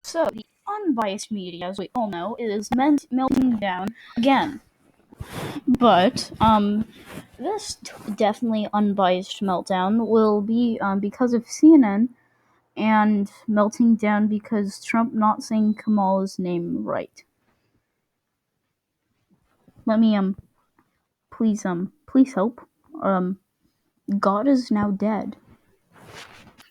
So, the unbiased media, as we all know, is melting down again. But, this definitely unbiased meltdown will be because of CNN and melting down because Trump not saying Kamala's name right. Let me, please help. God is now dead.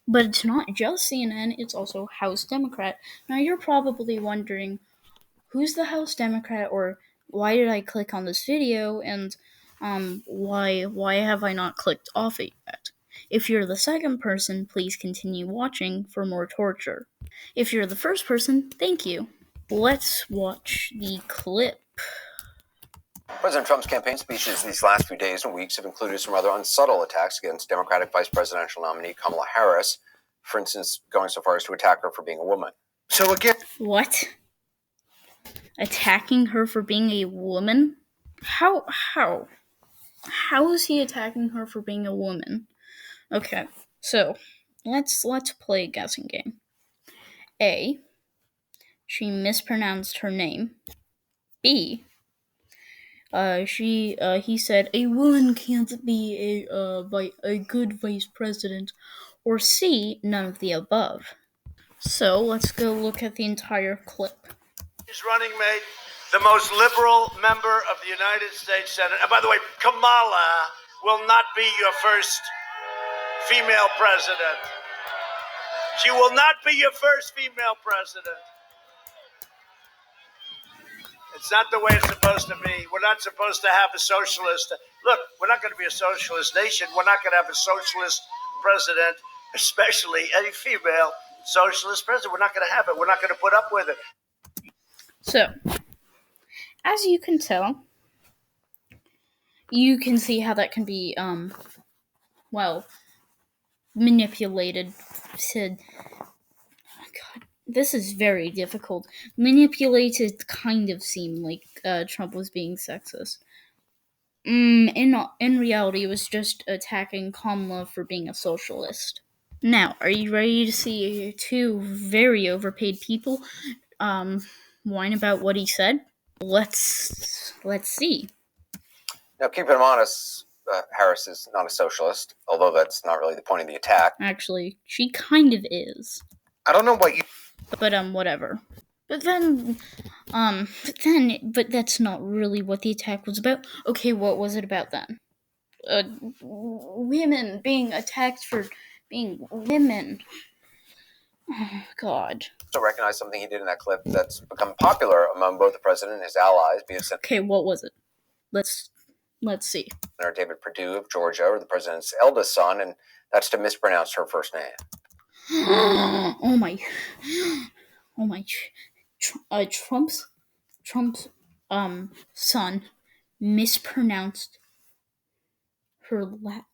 But it's not just CNN, it's also House Democrat. Now, you're probably wondering, who's the House Democrat, or why did I click on this video, and why have I not clicked off it yet? If you're the second person, please continue watching for more torture. If you're the first person, thank you. Let's watch the clip. President Trump's campaign speeches these last few days and weeks have included some rather unsubtle attacks against Democratic vice presidential nominee Kamala Harris, for instance, going so far as to attack her for being a woman. So again, What? Attacking her for being a woman? How is he attacking her for being a woman? Okay, so let's play a guessing game. A, she mispronounced her name. B, he said a woman can't be a good vice president. Or C, none of the above. So let's go look at the entire clip. His running mate, the most liberal member of the United States Senate. And by the way, Kamala will not be your first female president. She will not be your first female president. It's not the way it's supposed to be. We're not supposed to have a socialist. Look, we're not going to be a socialist nation. We're not going to have a socialist president, especially any female socialist president. We're not going to have it. We're not going to put up with it. So, as you can tell, you can see how that can be, manipulated. God, this is very difficult. Manipulated kind of seemed like Trump was being sexist. In reality, it was just attacking Kamala for being a socialist. Now, are you ready to see two very overpaid people whine about what he said? Let's see. Now, keep in mind, Harris is not a socialist, although that's not really the point of the attack. Actually, she kind of is. I don't know what you... But whatever. But that's not really what the attack was about. Okay, what was it about then? Women being attacked for being women. Oh, God. To recognize something he did in that clip that's become popular among both the president and his allies, be it Okay, what was it? Let's see. Senator David Perdue of Georgia, or the president's eldest son, and that's to mispronounce her first name. Oh my Trump's son mispronounced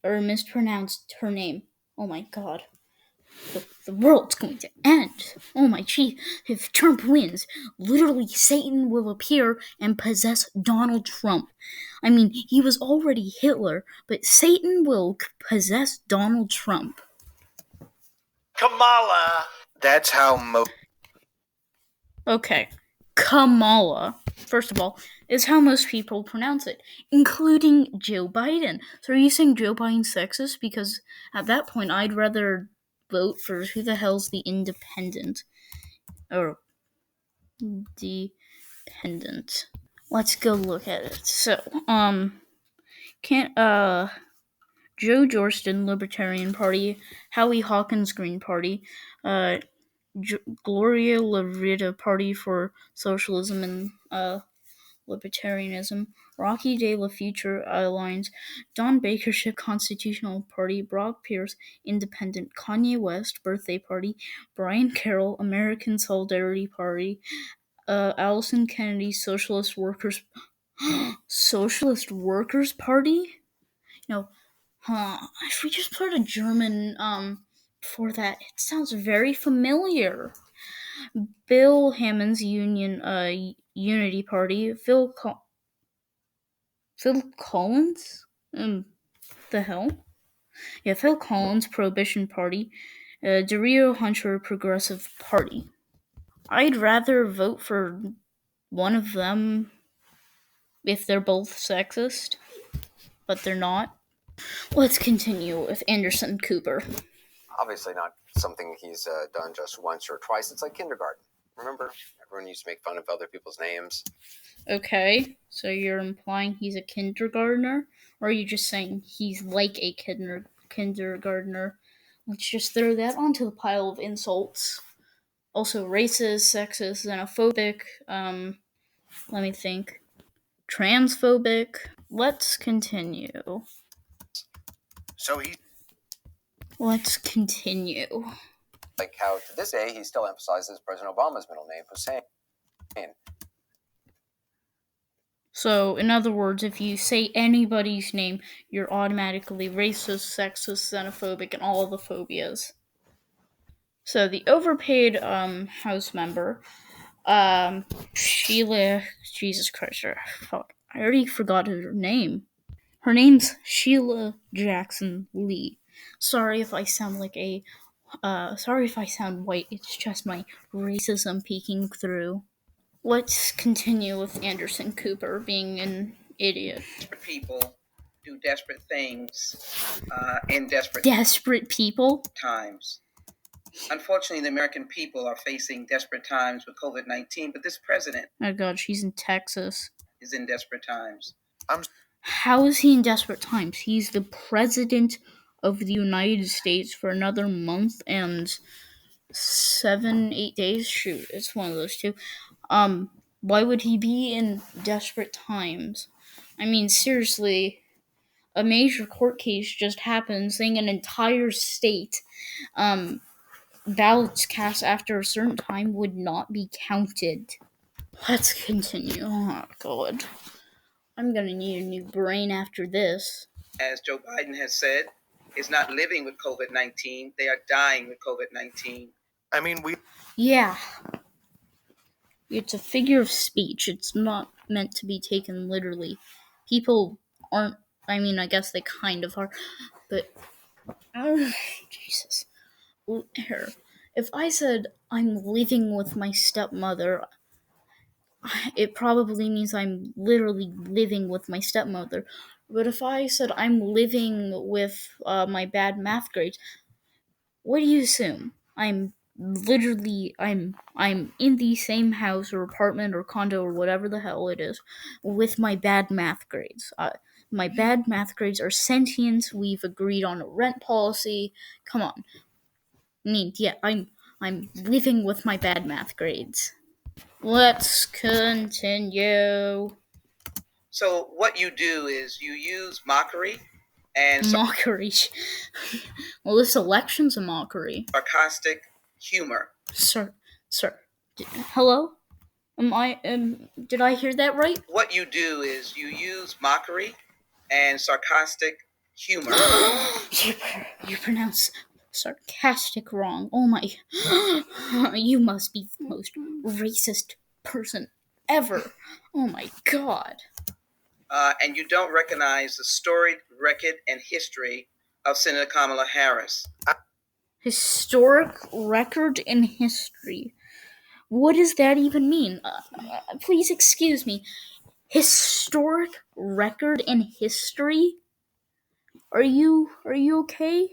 mispronounced her name. Oh my God. The world's going to end. Oh my gee. If Trump wins, literally Satan will appear and possess Donald Trump. I mean, he was already Hitler, but Satan will possess Donald Trump. Kamala. That's how Okay, Kamala, first of all, is how most people pronounce it, including Joe Biden. So are you saying Joe Biden's sexist? Because at that point, I'd rather vote for who the hell's the independent. Or dependent. Let's go look at it. So, Joe Johnston, Libertarian Party, Howie Hawkins, Green Party, Gloria Lavrita, Party for Socialism and Libertarianism, Rocky De La Future Alliance, Don Bakership, Constitutional Party, Brock Pierce, Independent, Kanye West, Birthday Party, Brian Carroll, American Solidarity Party, Allison Kennedy, Socialist Workers Party? If we just put a German for that, it sounds very familiar. Bill Hammond's Unity Party, Phil Collins? The hell? Yeah, Phil Collins, Prohibition Party, Dario Hunter, Progressive Party. I'd rather vote for one of them if they're both sexist, but they're not. Let's continue with Anderson Cooper. Obviously not something he's done just once or twice. It's like kindergarten. Remember? Everyone used to make fun of other people's names. Okay, so you're implying he's a kindergartner? Or are you just saying he's like a kindergartner? Let's just throw that onto the pile of insults. Also racist, sexist, xenophobic, let me think. Transphobic. Let's continue. So Let's continue. like how to this day he still emphasizes President Obama's middle name, Hussein. So, in other words, if you say anybody's name, you're automatically racist, sexist, xenophobic, and all the phobias. So, the overpaid House member, Sheila, Jesus Christ, fuck, I already forgot her name. Her name's Sheila Jackson Lee. Sorry if I sound like sorry if I sound white, it's just my racism peeking through. Let's continue with Anderson Cooper being an idiot. People do desperate things in desperate people times. Unfortunately, the American people are facing desperate times with COVID-19, but this president, oh god, she's in Texas, is in desperate times. How is he in desperate times? He's the president of the United States for another month and 7-8 days. Shoot, it's one of those two. Why would he be in desperate times? I mean, seriously, a major court case just happened saying an entire state, ballots cast after a certain time would not be counted. Let's continue. Oh god. I'm gonna need a new brain after this. As Joe Biden has said, is not living with COVID-19. They are dying with COVID-19. I mean, Yeah. It's a figure of speech. It's not meant to be taken literally. People aren't, I mean, I guess they kind of are, but, Jesus. Here. If I said I'm living with my stepmother, it probably means I'm literally living with my stepmother. But if I said I'm living with my bad math grades, what do you assume? I'm in the same house or apartment or condo or whatever the hell it is with my bad math grades. My bad math grades are sentient. We've agreed on a rent policy. Come on. I mean, yeah, I'm living with my bad math grades. Let's continue. So what you do is you use mockery and Mockery. Well, this election's a mockery. sarcastic humor. Sir. Hello? Did I hear that right? What you do is you use mockery and sarcastic humor. You pronounce sarcastic wrong. Oh my. You must be the most racist person ever. Oh my god. And you don't recognize the storied record and history of Senator Kamala Harris. Historic record in history. What does that even mean? Please excuse me. Historic record in history? Are you okay?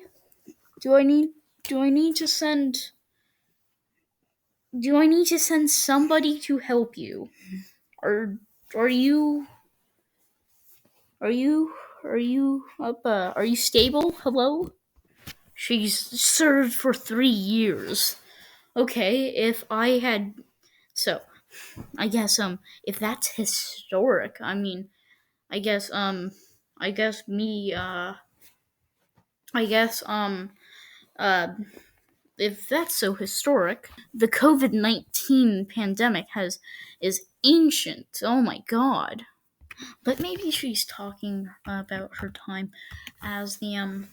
Do I need to send somebody to help you? Or are you up? Are you stable? Hello? She's served for 3 years. Okay, if I had, so I guess if that's historic, I mean, I guess if that's so historic, the COVID-19 pandemic is ancient. Oh my god. But maybe she's talking about her time as the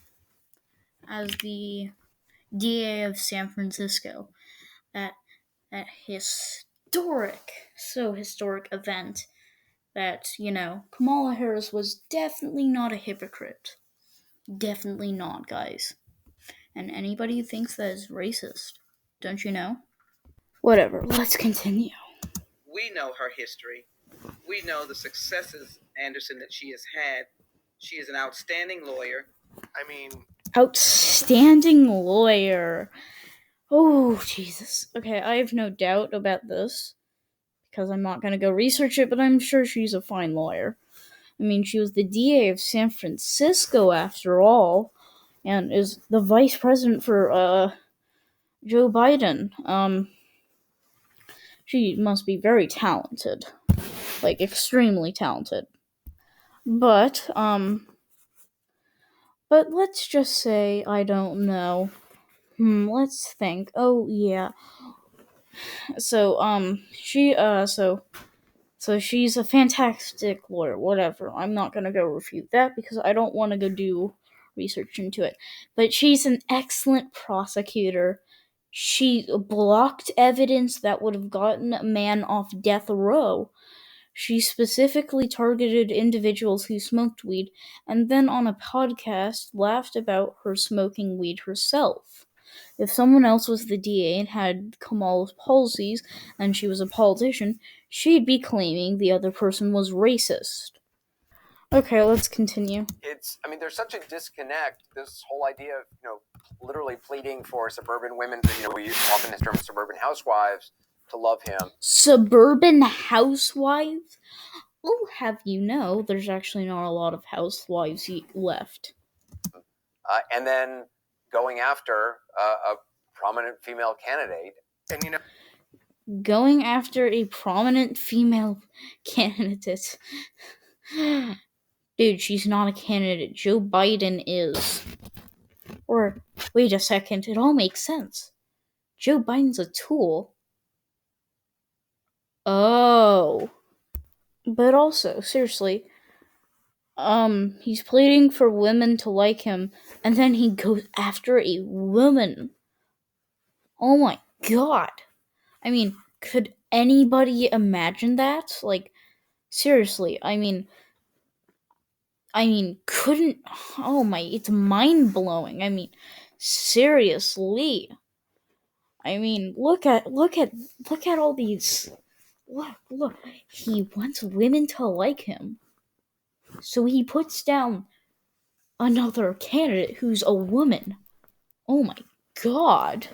DA of San Francisco. That historic event that, Kamala Harris was definitely not a hypocrite. Definitely not, guys. And anybody who thinks that is racist, don't you know? Whatever, let's continue. We know her history. We know the successes, Anderson, that she has had. She is an outstanding lawyer. I mean, Outstanding lawyer. Oh, Jesus. Okay, I have no doubt about this, because I'm not going to go research it, but I'm sure she's a fine lawyer. I mean, she was the DA of San Francisco, after all, and is the vice president for, Joe Biden. She must be very talented. Like, extremely talented. But let's just say, I don't know. Let's think. Oh, yeah. So, so she's a fantastic lawyer, whatever. I'm not gonna go refute that because I don't want to go do research into it. But she's an excellent prosecutor. She blocked evidence that would have gotten a man off death row. She specifically targeted individuals who smoked weed, and then on a podcast laughed about her smoking weed herself. If someone else was the DA and had Kamala's policies, and she was a politician, she'd be claiming the other person was racist. Okay, let's continue. There's such a disconnect. This whole idea of, literally pleading for suburban women, we often use term suburban housewives to love him. Suburban housewives? I'll have you know, there's actually not a lot of housewives left. And then going after a prominent female candidate. And, going after a prominent female candidate. Dude, she's not a candidate. Joe Biden is. Or, wait a second, it all makes sense. Joe Biden's a tool. Oh. But also, seriously, he's pleading for women to like him, and then he goes after a woman. Oh my god. I mean, could anybody imagine that? Like, seriously, I mean, couldn't, it's mind-blowing. I mean, seriously. I mean, look at all these, look, he wants women to like him. So he puts down another candidate who's a woman. Oh my god.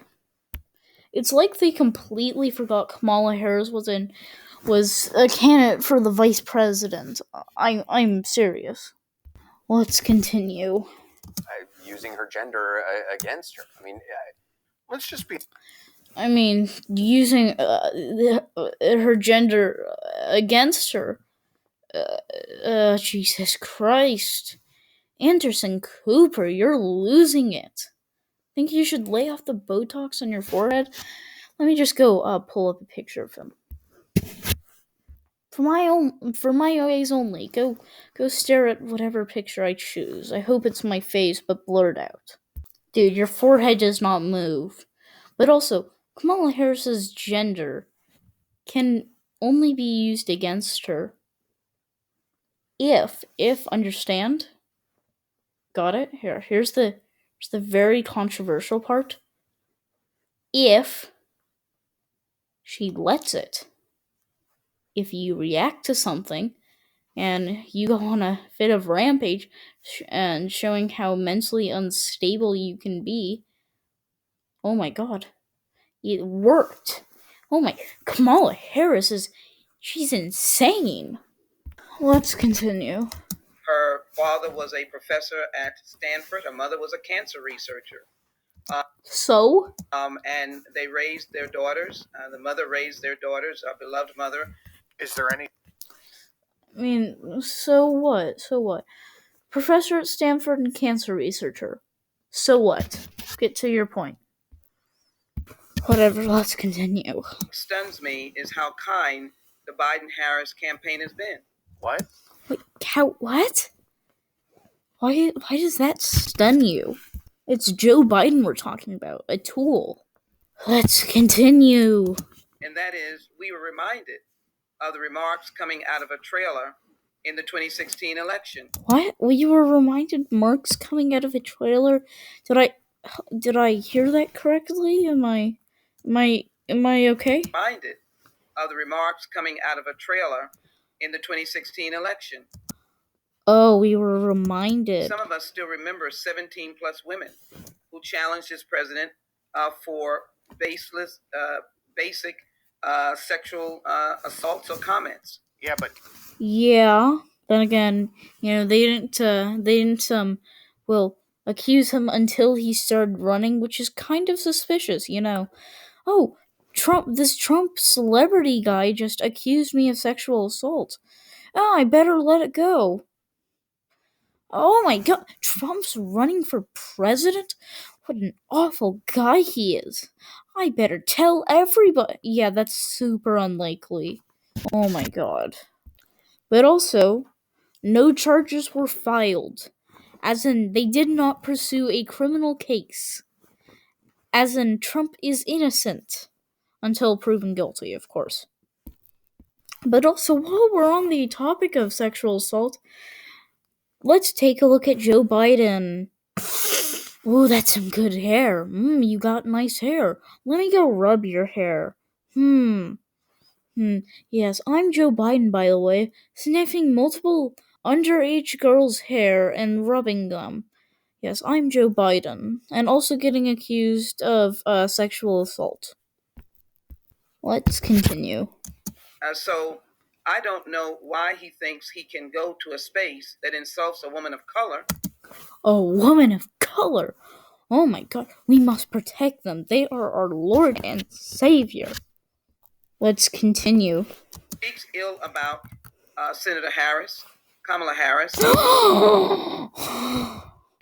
It's like they completely forgot Kamala Harris was a candidate for the vice president. I'm serious. Let's continue. Using her gender against her. Let's just be. Using her gender against her. Jesus Christ. Anderson Cooper, you're losing it. Think you should lay off the Botox on your forehead? Let me just go pull up a picture of him. For my eyes only. Go stare at whatever picture I choose. I hope it's my face, but blurred out. Dude, your forehead does not move. But also, Kamala Harris's gender can only be used against her if understand? Got it? Here's the very controversial part. If she lets it. If you react to something and you go on a fit of rampage and showing how mentally unstable you can be, oh my god, it worked. Oh my, Kamala Harris she's insane. Let's continue. Her father was a professor at Stanford. Her mother was a cancer researcher. And they raised their daughters. The mother raised their daughters, our beloved mother. Is there any? So what? Professor at Stanford and cancer researcher. So what? Get to your point. Whatever, let's continue. What stuns me is how kind the Biden-Harris campaign has been. What? Wait, what? Why does that stun you? It's Joe Biden we're talking about, a tool. Let's continue. And that is, we were reminded of the remarks coming out of a trailer in the 2016 election. What? Well, you were reminded marks coming out of a trailer? Did I hear that correctly? Am I Am I okay? Reminded of the remarks coming out of a trailer in the 2016 election. Oh, we were reminded. Some of us still remember 17 plus women who challenged this president for baseless, basic sexual assaults or comments. Yeah, but Yeah. Then again, they didn't accuse him until he started running, which is kind of suspicious, Oh, this Trump celebrity guy just accused me of sexual assault. Oh, I better let it go. Oh my god, Trump's running for president? What an awful guy he is. I better tell everybody. Yeah, that's super unlikely. Oh my god. But also, no charges were filed. As in, they did not pursue a criminal case. As in, Trump is innocent. Until proven guilty, of course. But also, while we're on the topic of sexual assault, let's take a look at Joe Biden. Ooh, that's some good hair. You got nice hair. Let me go rub your hair. Yes, I'm Joe Biden, by the way, sniffing multiple underage girls' hair and rubbing them. Yes, I'm Joe Biden, and also getting accused of sexual assault. Let's continue. So I don't know why he thinks he can go to a space that insults a woman of color. A woman of color? Oh my god, we must protect them. They are our Lord and Savior. Let's continue. Speaks ill about Senator Harris, Kamala Harris.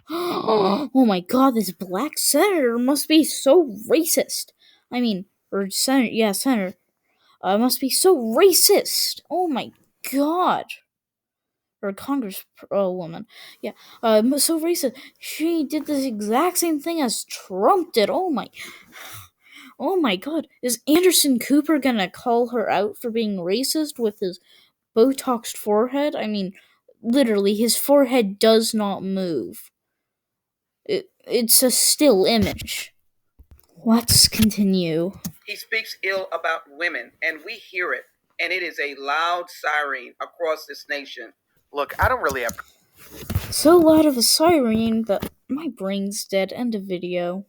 Oh my god, this black senator must be so racist. Senator. Must be so racist. Oh my god. Or Congresswoman. Yeah, so racist. She did this exact same thing as Trump did. Oh my god. Is Anderson Cooper gonna call her out for being racist with his Botoxed forehead? Literally, his forehead does not move. It's a still image. Let's continue. He speaks ill about women, and we hear it, and it is a loud siren across this nation. look, I don't really have. So loud of a siren that my brain's dead. End of video.